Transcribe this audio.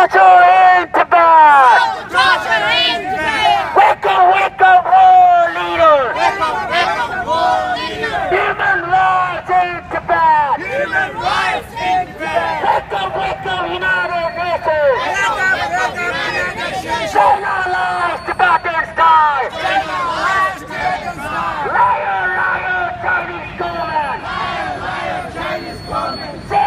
torture in Tibet! Torture in Tibet! Wake up, war leader! World leader! Human rights in Tibet! Human rights in Tibet! Wake up, United Nations! Say no lies, Tibetan sky! Liar, Chinese government! Say